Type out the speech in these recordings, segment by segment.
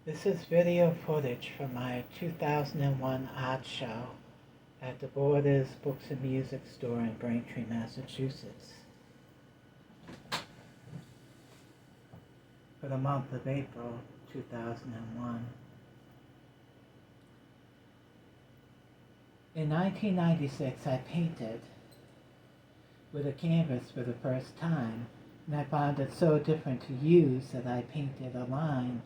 This is video footage from my 2001 art show at the Borders Books and Music store in Braintree, Massachusetts, for the month of April 2001. In 1996, I painted with a canvas for the first time, and I found it so different to use that I painted a line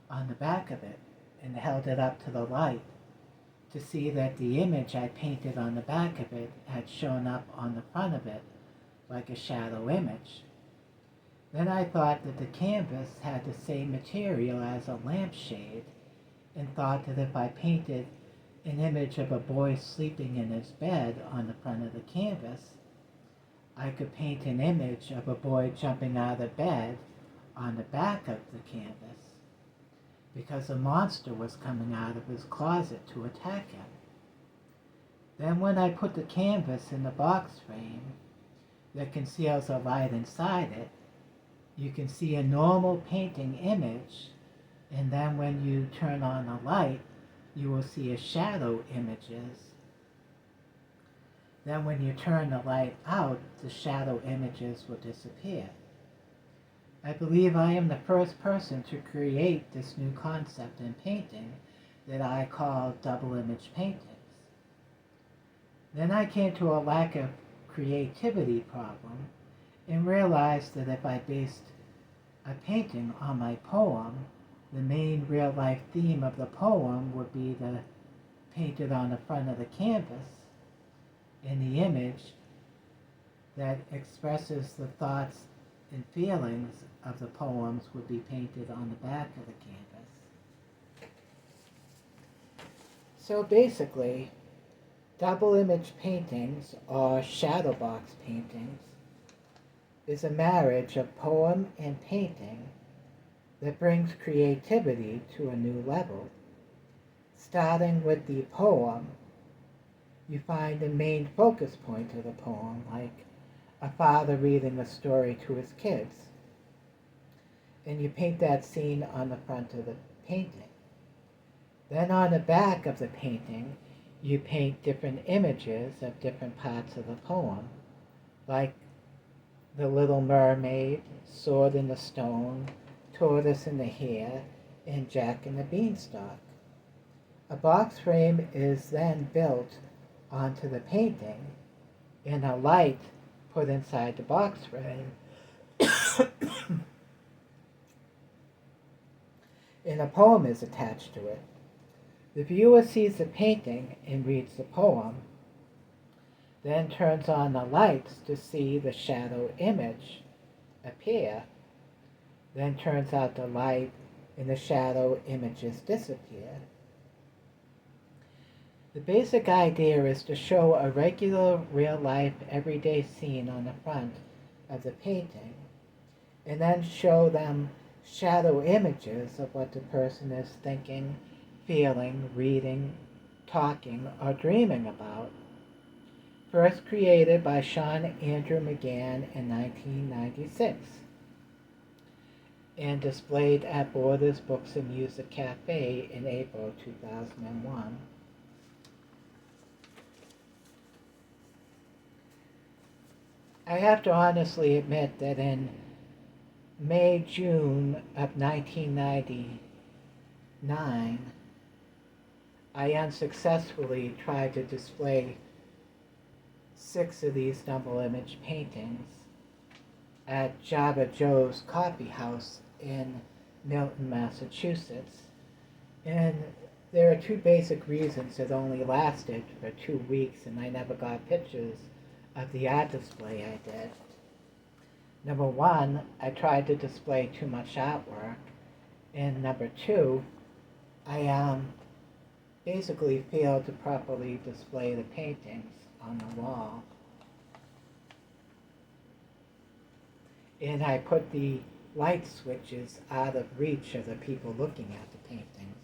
on the back of it and held it up to the light to see that the image I painted on the back of it had shown up on the front of it like a shadow image. Then I thought that the canvas had the same material as a lampshade, and thought that if I painted an image of a boy sleeping in his bed on the front of the canvas, I could paint an image of a boy jumping out of bed on the back of the canvas, because a monster was coming out of his closet to attack him. Then when I put the canvas in the box frame that conceals a light inside it, you can see a normal painting image, and then when you turn on the light, you will see a shadow images. Then when you turn the light out, the shadow images will disappear. I believe I am the first person to create this new concept in painting that I call double image paintings. Then I came to a lack of creativity problem and realized that if I based a painting on my poem, the main real life theme of the poem would be painted on the front of the canvas, and the image that expresses the thoughts and feelings of the poems would be painted on the back of the canvas. So basically, double image paintings, or shadow box paintings, is a marriage of poem and painting that brings creativity to a new level. Starting with the poem, you find the main focus point of the poem, like a father reading a story to his kids, and you paint that scene on the front of the painting. Then on the back of the painting, you paint different images of different parts of the poem, like the Little Mermaid, Sword in the Stone, Tortoise in the Hare, and Jack and the Beanstalk. A box frame is then built onto the painting, and a light put inside the box frame, and a poem is attached to it. The viewer sees the painting and reads the poem, then turns on the lights to see the shadow image appear, then turns out the light and the shadow images disappear. The basic idea is to show a regular, real-life, everyday scene on the front of the painting, and then show them shadow images of what the person is thinking, feeling, reading, talking, or dreaming about. First created by Sean Andrew McGann in 1996, and displayed at Borders Books and Music Cafe in April 2001. I have to honestly admit that in May, June of 1999, I unsuccessfully tried to display 6 of these double image paintings at Java Joe's Coffee House in Milton, Massachusetts. And there are 2 basic reasons it only lasted for 2 weeks and I never got pictures of the art display I did. Number 1, I tried to display too much artwork, and number 2, I basically failed to properly display the paintings on the wall. And I put the light switches out of reach of the people looking at the paintings,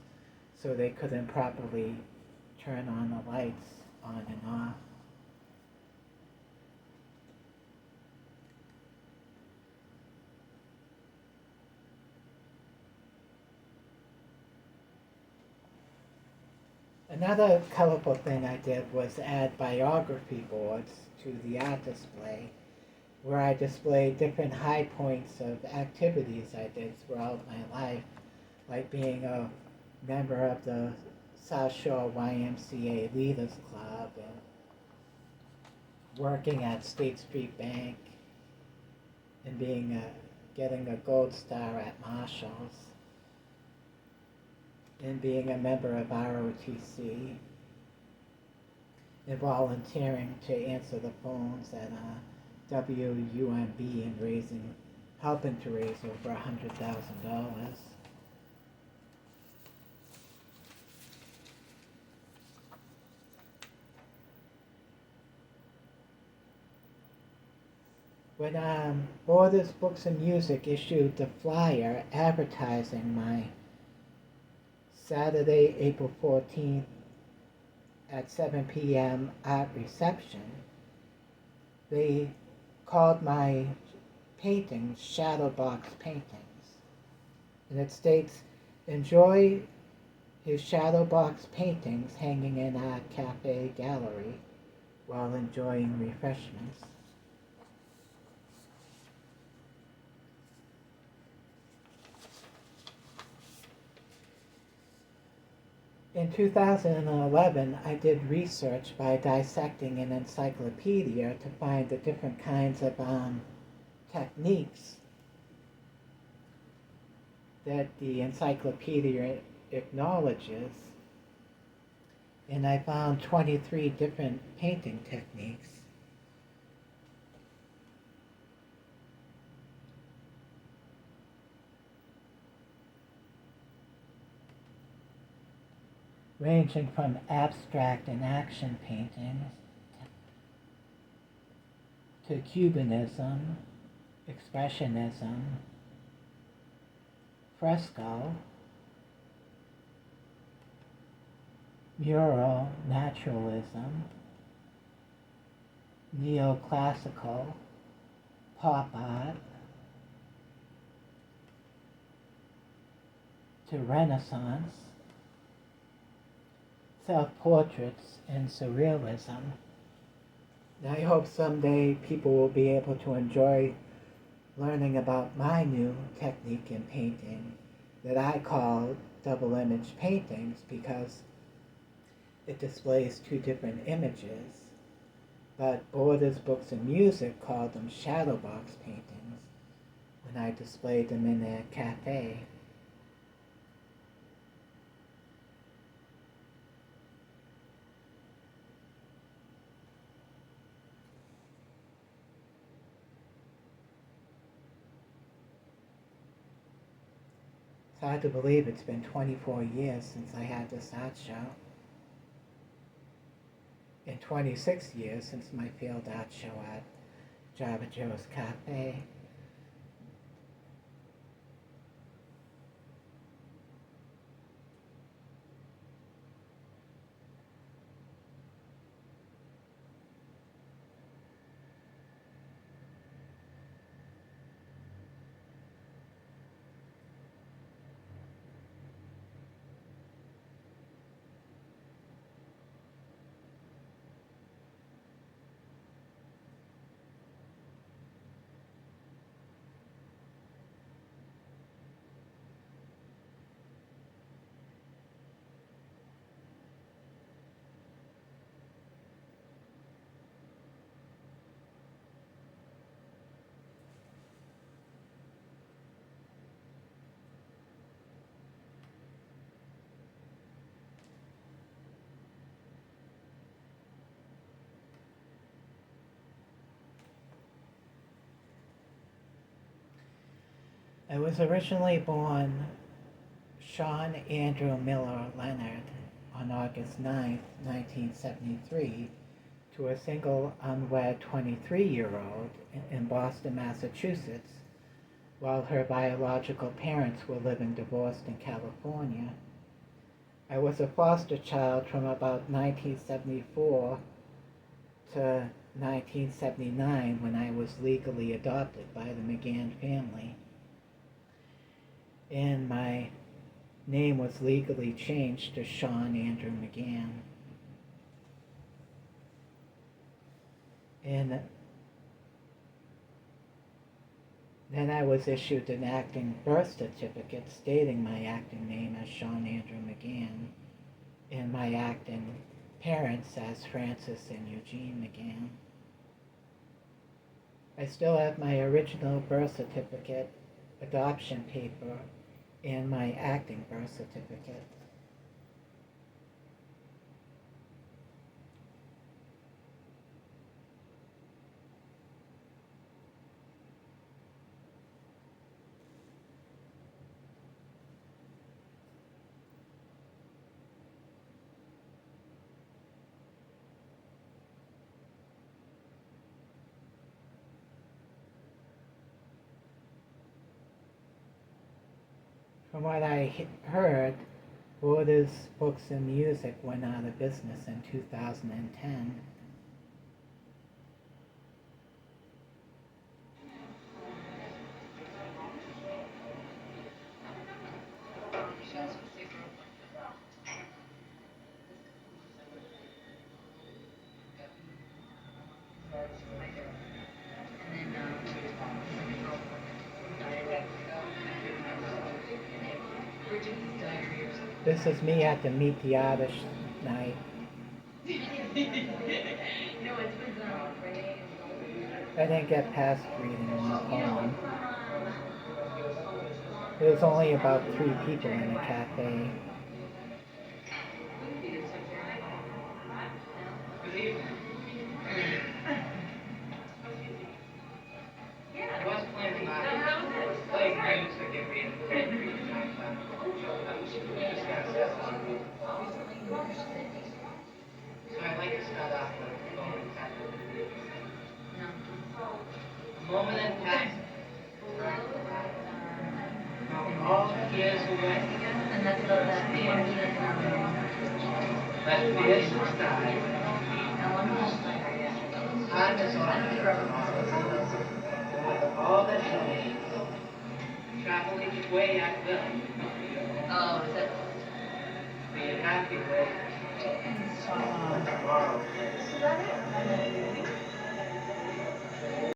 so they couldn't properly turn on the lights on and off. Another colorful thing I did was add biography boards to the art display, where I displayed different high points of activities I did throughout my life, like being a member of the South Shore YMCA Leaders Club and working at State Street Bank and getting a gold star at Marshall's and being a member of ROTC and volunteering to answer the phones at WUMB and helping to raise over $100,000. When Borders Books and Music issued the flyer advertising my Saturday, April 14th at 7 p.m. art reception, they called my paintings shadow box paintings. And it states, enjoy his shadow box paintings hanging in our cafe gallery while enjoying refreshments. In 2011, I did research by dissecting an encyclopedia to find the different kinds of techniques that the encyclopedia acknowledges, and I found 23 different painting techniques. Ranging from abstract and action paintings to Cubanism, Expressionism, fresco, mural naturalism, neoclassical, pop art, to Renaissance, self-portraits, and surrealism. And I hope someday people will be able to enjoy learning about my new technique in painting that I call double image paintings because it displays two different images, but Borders Books and Music called them shadow box paintings when I displayed them in their cafe. It's hard to believe it's been 24 years since I had this art show, and 26 years since my field art show at Java Joe's Cafe. I was originally born Sean Andrew Miller Leonard on August 9, 1973, to a single unwed 23-year-old in Boston, Massachusetts, while her biological parents were living divorced in California. I was a foster child from about 1974 to 1979 when I was legally adopted by the McGann family. And my name was legally changed to Sean Andrew McGann. And then I was issued an acting birth certificate stating my acting name as Sean Andrew McGann and my acting parents as Francis and Eugene McGann. I still have my original birth certificate, adoption paper, and my acting birth certificate. From what I heard, Borders Books and Music went out of business in 2010. This is me at the Meet the Artist night. I didn't get past reading one poem. There was only about 3 people in the cafe. So I'd like to start off with a poem entitled A Moment in Time. All years away. And that's about that let fear subside. Time is on with all that remains. Travel each way I will. Oh, is it? Be a happy way. Tomorrow.